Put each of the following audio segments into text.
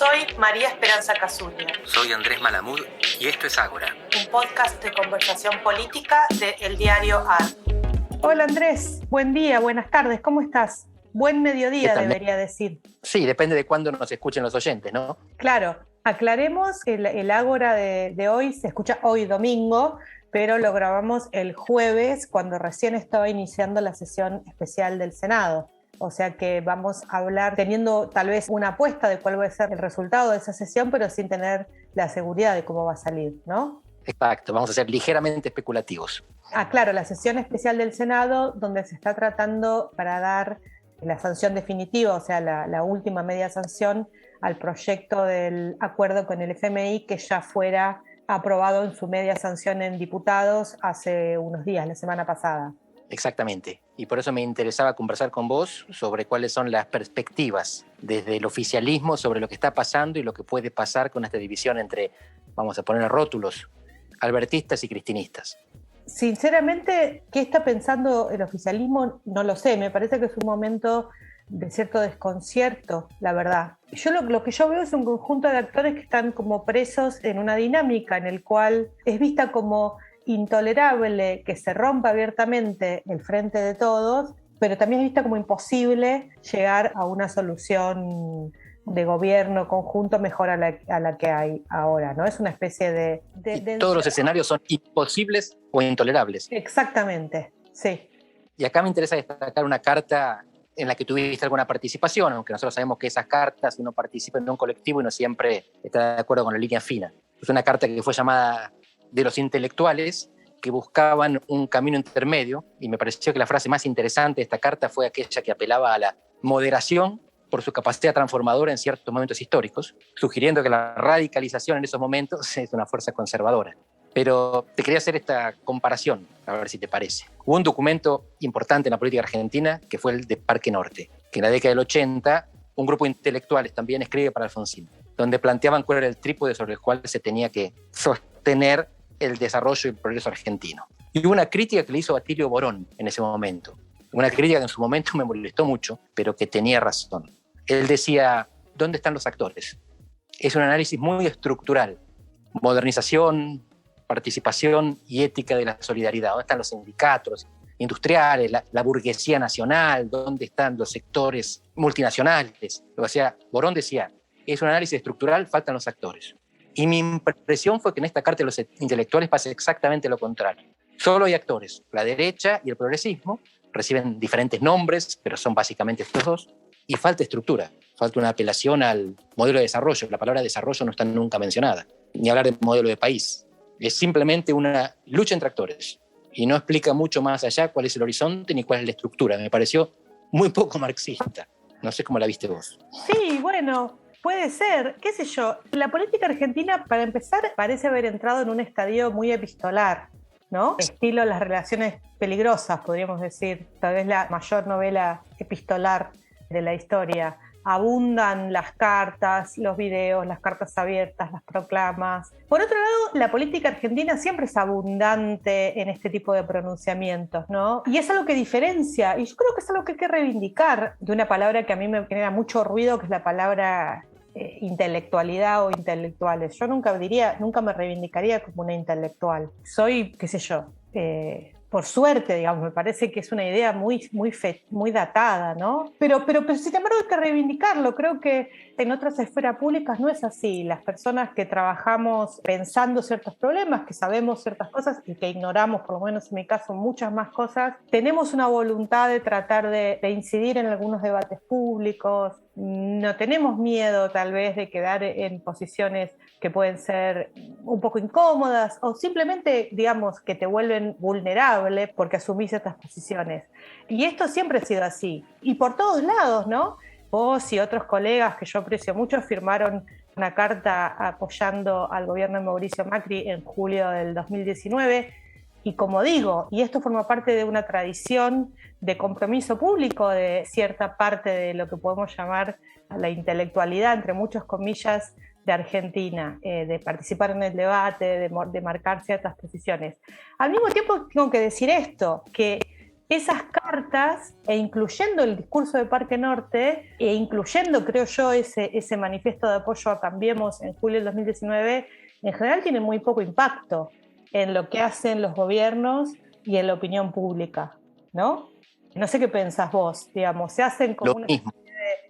Soy María Esperanza Casulla. Soy Andrés Malamud y esto es Ágora, un podcast de conversación política de El Diario AR. Hola Andrés, buen día, buenas tardes, ¿cómo estás? Buen mediodía debería decir. Sí, depende de cuándo nos escuchen los oyentes, ¿no? Claro, aclaremos que el Ágora de hoy se escucha hoy domingo, pero lo grabamos el jueves cuando recién estaba iniciando la sesión especial del Senado. O sea que vamos a hablar teniendo tal vez una apuesta de cuál va a ser el resultado de esa sesión, pero sin tener la seguridad de cómo va a salir, ¿no? Exacto, vamos a ser ligeramente especulativos. Claro, la sesión especial del Senado, donde se está tratando para dar la sanción definitiva, o sea, la última media sanción al proyecto del acuerdo con el FMI que ya fuera aprobado en su media sanción en diputados hace unos días, la semana pasada. Exactamente, y por eso me interesaba conversar con vos sobre cuáles son las perspectivas desde el oficialismo sobre lo que está pasando y lo que puede pasar con esta división entre, vamos a poner rótulos, albertistas y cristinistas. Sinceramente, ¿qué está pensando el oficialismo? No lo sé, me parece que es un momento de cierto desconcierto, la verdad. Yo lo que yo veo es un conjunto de actores que están como presos en una dinámica en el cual es vista como intolerable que se rompa abiertamente el frente de todos, pero también es vista como imposible llegar a una solución de gobierno conjunto mejor a la que hay ahora, ¿no? Es una especie de todos los escenarios son imposibles o intolerables. Exactamente, sí. Y acá me interesa destacar una carta en la que tuviste alguna participación, aunque nosotros sabemos que esas cartas uno participa en un colectivo y no siempre está de acuerdo con la línea fina. Es una carta que fue llamada de los intelectuales que buscaban un camino intermedio, y me pareció que la frase más interesante de esta carta fue aquella que apelaba a la moderación por su capacidad transformadora en ciertos momentos históricos, sugiriendo que la radicalización en esos momentos es una fuerza conservadora. Pero te quería hacer esta comparación, a ver si te parece. Hubo un documento importante en la política argentina que fue el de Parque Norte, que en la década del 80 un grupo de intelectuales también escribe para Alfonsín, donde planteaban cuál era el trípode sobre el cual se tenía que sostener el desarrollo y el progreso argentino. Y hubo una crítica que le hizo Atilio Borón en ese momento, una crítica que en su momento me molestó mucho, pero que tenía razón. Él decía, ¿dónde están los actores? Es un análisis muy estructural, modernización, participación y ética de la solidaridad. ¿Dónde están los sindicatos industriales, la burguesía nacional? ¿Dónde están los sectores multinacionales? O sea, Borón decía, es un análisis estructural, faltan los actores. Y mi impresión fue que en esta carta de los intelectuales pasa exactamente lo contrario. Solo hay actores, la derecha y el progresismo, reciben diferentes nombres, pero son básicamente estos dos, y falta estructura, falta una apelación al modelo de desarrollo. La palabra desarrollo no está nunca mencionada, ni hablar de modelo de país. Es simplemente una lucha entre actores y no explica mucho más allá cuál es el horizonte ni cuál es la estructura. Me pareció muy poco marxista. No sé cómo la viste vos. Sí, bueno, puede ser, qué sé yo. La política argentina, para empezar, parece haber entrado en un estadio muy epistolar, ¿no? Estilo Las relaciones peligrosas, podríamos decir. Tal vez la mayor novela epistolar de la historia. Abundan las cartas, los videos, las cartas abiertas, las proclamas. Por otro lado, la política argentina siempre es abundante en este tipo de pronunciamientos, ¿no? Y es algo que diferencia, y yo creo que es algo que hay que reivindicar de una palabra que a mí me genera mucho ruido, que es la palabra intelectualidad o intelectuales. Yo nunca me reivindicaría como una intelectual. Soy, qué sé yo, por suerte, digamos, me parece que es una idea muy datada, ¿no? Pero sin embargo hay que reivindicarlo. Creo que en otras esferas públicas no es así. Las personas que trabajamos pensando ciertos problemas, que sabemos ciertas cosas y que ignoramos, por lo menos en mi caso, muchas más cosas, tenemos una voluntad de tratar de incidir en algunos debates públicos. No tenemos miedo tal vez de quedar en posiciones que pueden ser un poco incómodas o simplemente, digamos, que te vuelven vulnerable porque asumís estas posiciones. Y esto siempre ha sido así. Y por todos lados, ¿no? Vos y otros colegas que yo aprecio mucho firmaron una carta apoyando al gobierno de Mauricio Macri en julio del 2019. Y como digo, y esto forma parte de una tradición de compromiso público de cierta parte de lo que podemos llamar la intelectualidad, entre muchas comillas, de Argentina, de participar en el debate, de marcar ciertas posiciones. Al mismo tiempo tengo que decir esto, que esas cartas, e incluyendo el discurso de Parque Norte, e incluyendo, creo yo, ese manifiesto de apoyo a Cambiemos en julio del 2019, en general tienen muy poco impacto en lo que hacen los gobiernos y en la opinión pública, ¿no? No sé qué pensás vos, digamos, se hacen como Lo una mismo.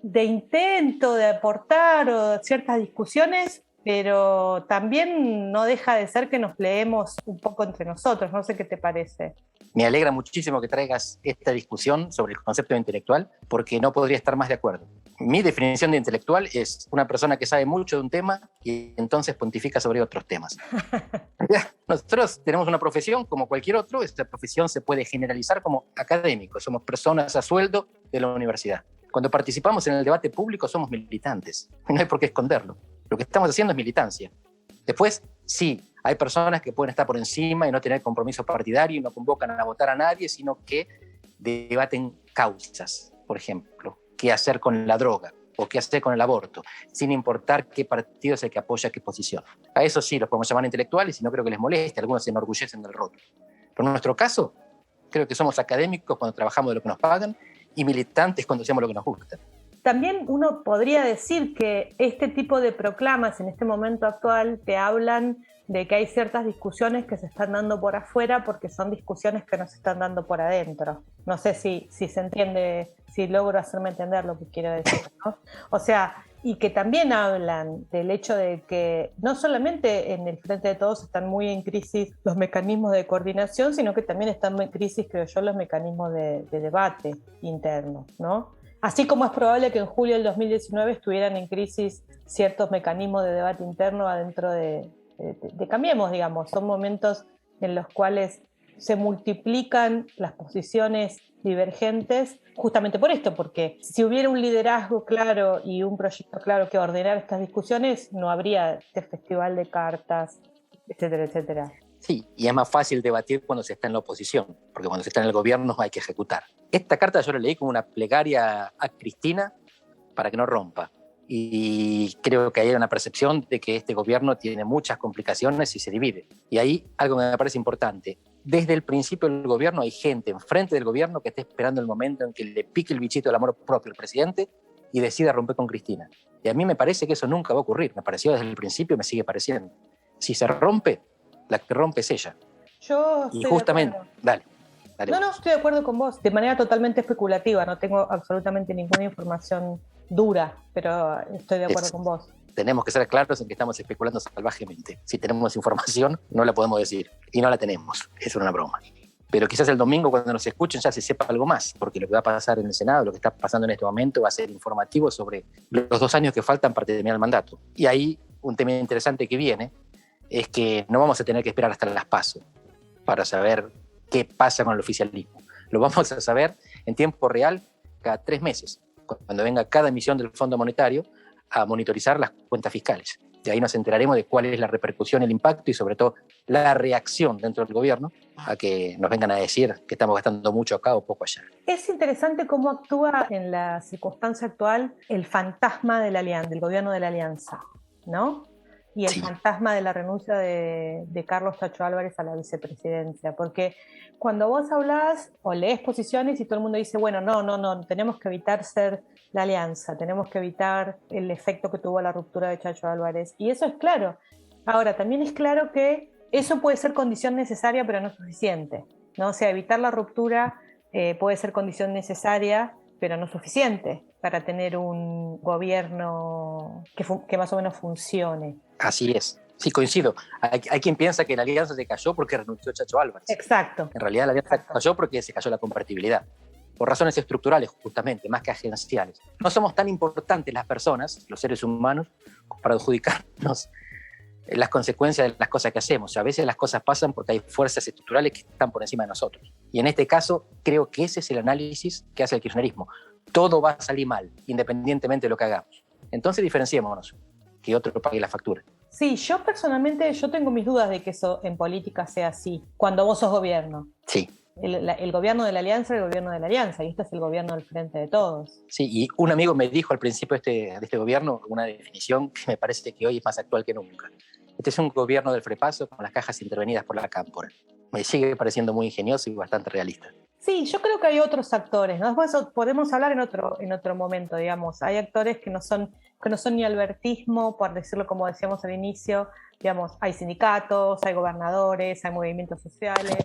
de intento de aportar o ciertas discusiones, pero también no deja de ser que nos leemos un poco entre nosotros, no sé qué te parece. Me alegra muchísimo que traigas esta discusión sobre el concepto de intelectual, porque no podría estar más de acuerdo. Mi definición de intelectual es una persona que sabe mucho de un tema y entonces pontifica sobre otros temas. Nosotros tenemos una profesión como cualquier otro, esta profesión se puede generalizar como académicos, somos personas a sueldo de la universidad. Cuando participamos en el debate público somos militantes, no hay por qué esconderlo. Lo que estamos haciendo es militancia. Después, sí, hay personas que pueden estar por encima y no tener compromiso partidario y no convocan a votar a nadie, sino que debaten causas, por ejemplo, qué hacer con la droga o qué hacer con el aborto, sin importar qué partido es el que apoya qué posición. A eso sí los podemos llamar intelectuales y no creo que les moleste, algunos se enorgullecen del rótulo. Pero en nuestro caso, creo que somos académicos cuando trabajamos de lo que nos pagan y militantes cuando hacemos lo que nos gusta. También uno podría decir que este tipo de proclamas en este momento actual te hablan de que hay ciertas discusiones que se están dando por afuera porque son discusiones que no se están dando por adentro. No sé si se entiende, si logro hacerme entender lo que quiero decir, ¿no? O sea, y que también hablan del hecho de que no solamente en el Frente de Todos están muy en crisis los mecanismos de coordinación, sino que también están en crisis, creo yo, los mecanismos de debate interno, ¿no? Así como es probable que en julio del 2019 estuvieran en crisis ciertos mecanismos de debate interno adentro de Cambiemos, digamos. Son momentos en los cuales se multiplican las posiciones divergentes justamente por esto, porque si hubiera un liderazgo claro y un proyecto claro que ordenar estas discusiones, no habría este festival de cartas, etcétera, etcétera. Sí, y es más fácil debatir cuando se está en la oposición, porque cuando se está en el gobierno hay que ejecutar. Esta carta yo la leí como una plegaria a Cristina para que no rompa. Y creo que hay una percepción de que este gobierno tiene muchas complicaciones y se divide. Y ahí algo que me parece importante. Desde el principio del gobierno hay gente enfrente del gobierno que está esperando el momento en que le pique el bichito del amor propio al presidente y decida romper con Cristina. Y a mí me parece que eso nunca va a ocurrir. Me pareció desde el principio y me sigue pareciendo. Si se rompe, la que rompe es ella. Yo Y estoy justamente, de acuerdo. dale. No, estoy de acuerdo con vos, de manera totalmente especulativa, no tengo absolutamente ninguna información dura, pero estoy de acuerdo con vos. Tenemos que ser claros en que estamos especulando salvajemente. Si tenemos información, no la podemos decir. Y no la tenemos. Es una broma. Pero quizás el domingo, cuando nos escuchen, ya se sepa algo más, porque lo que va a pasar en el Senado, lo que está pasando en este momento, va a ser informativo sobre los 2 años que faltan para terminar el mandato. Y ahí un tema interesante que viene es que no vamos a tener que esperar hasta las PASO para saber qué pasa con el oficialismo. Lo vamos a saber en tiempo real cada 3 meses, cuando venga cada emisión del Fondo Monetario a monitorizar las cuentas fiscales. De ahí nos enteraremos de cuál es la repercusión, el impacto y sobre todo la reacción dentro del gobierno a que nos vengan a decir que estamos gastando mucho acá o poco allá. Es interesante cómo actúa en la circunstancia actual el fantasma de la alianza, del gobierno de la alianza, ¿no? Y el fantasma de la renuncia de Carlos Chacho Álvarez a la vicepresidencia, porque cuando vos hablás o lees posiciones y todo el mundo dice, bueno, no, tenemos que evitar ser la alianza, tenemos que evitar el efecto que tuvo la ruptura de Chacho Álvarez, y eso es claro. Ahora, también es claro que eso puede ser condición necesaria, pero no suficiente, ¿no? O sea, evitar la ruptura puede ser condición necesaria, pero no suficiente para tener un gobierno que más o menos funcione. Así es. Sí, coincido. Hay quien piensa que la alianza se cayó porque renunció Chacho Álvarez. Exacto. En realidad la alianza cayó porque se cayó la compatibilidad. Por razones estructurales, justamente, más que agenciales. No somos tan importantes las personas, los seres humanos, para adjudicarnos las consecuencias de las cosas que hacemos. A veces las cosas pasan porque hay fuerzas estructurales que están por encima de nosotros. Y en este caso, creo que ese es el análisis que hace el kirchnerismo. Todo va a salir mal, independientemente de lo que hagamos. Entonces diferenciémonos, que otro pague la factura. Sí, yo personalmente tengo mis dudas de que eso en política sea así, cuando vos sos gobierno. Sí. El gobierno de la alianza es el gobierno de la alianza, y este es el gobierno del Frente de Todos. Sí, y un amigo me dijo al principio de este gobierno una definición que me parece que hoy es más actual que nunca. Este es un gobierno del frepaso con las cajas intervenidas por la cámpora. Me sigue pareciendo muy ingenioso y bastante realista. Sí, yo creo que hay otros actores, ¿no? Después podemos hablar en otro momento, digamos. Hay actores que no son ni albertismo, por decirlo como decíamos al inicio, digamos, hay sindicatos, hay gobernadores, hay movimientos sociales,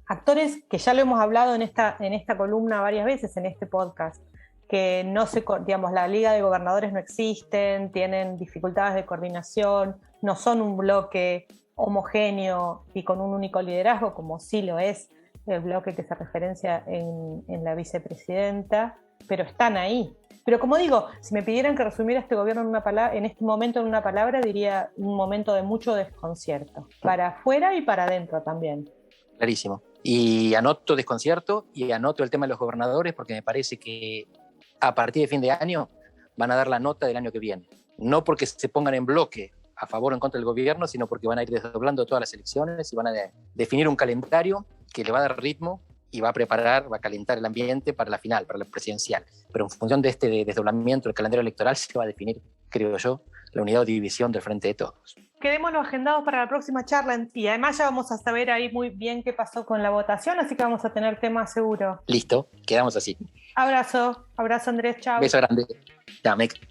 actores que ya lo hemos hablado en esta columna varias veces, en este podcast, que no se, digamos, la Liga de Gobernadores no existen, tienen dificultades de coordinación, no son un bloque homogéneo y con un único liderazgo, como sí lo es el bloque que se referencia en la vicepresidenta, pero están ahí. Pero como digo, si me pidieran que resumiera este gobierno en este momento en una palabra, diría un momento de mucho desconcierto, para afuera y para adentro también. Clarísimo. Y anoto desconcierto y anoto el tema de los gobernadores porque me parece que a partir de fin de año van a dar la nota del año que viene. No porque se pongan en bloque a favor o en contra del gobierno, sino porque van a ir desdoblando todas las elecciones y van a definir un calendario que le va a dar ritmo y va a calentar el ambiente para la final, para la presidencial. Pero en función de este desdoblamiento del calendario electoral se va a definir, creo yo, la unidad o división del Frente de Todos. Quedémonos agendados para la próxima charla y además ya vamos a saber ahí muy bien qué pasó con la votación, así que vamos a tener tema seguro. Listo, quedamos así. Abrazo Andrés, chao. Beso grande. Chao, Mec.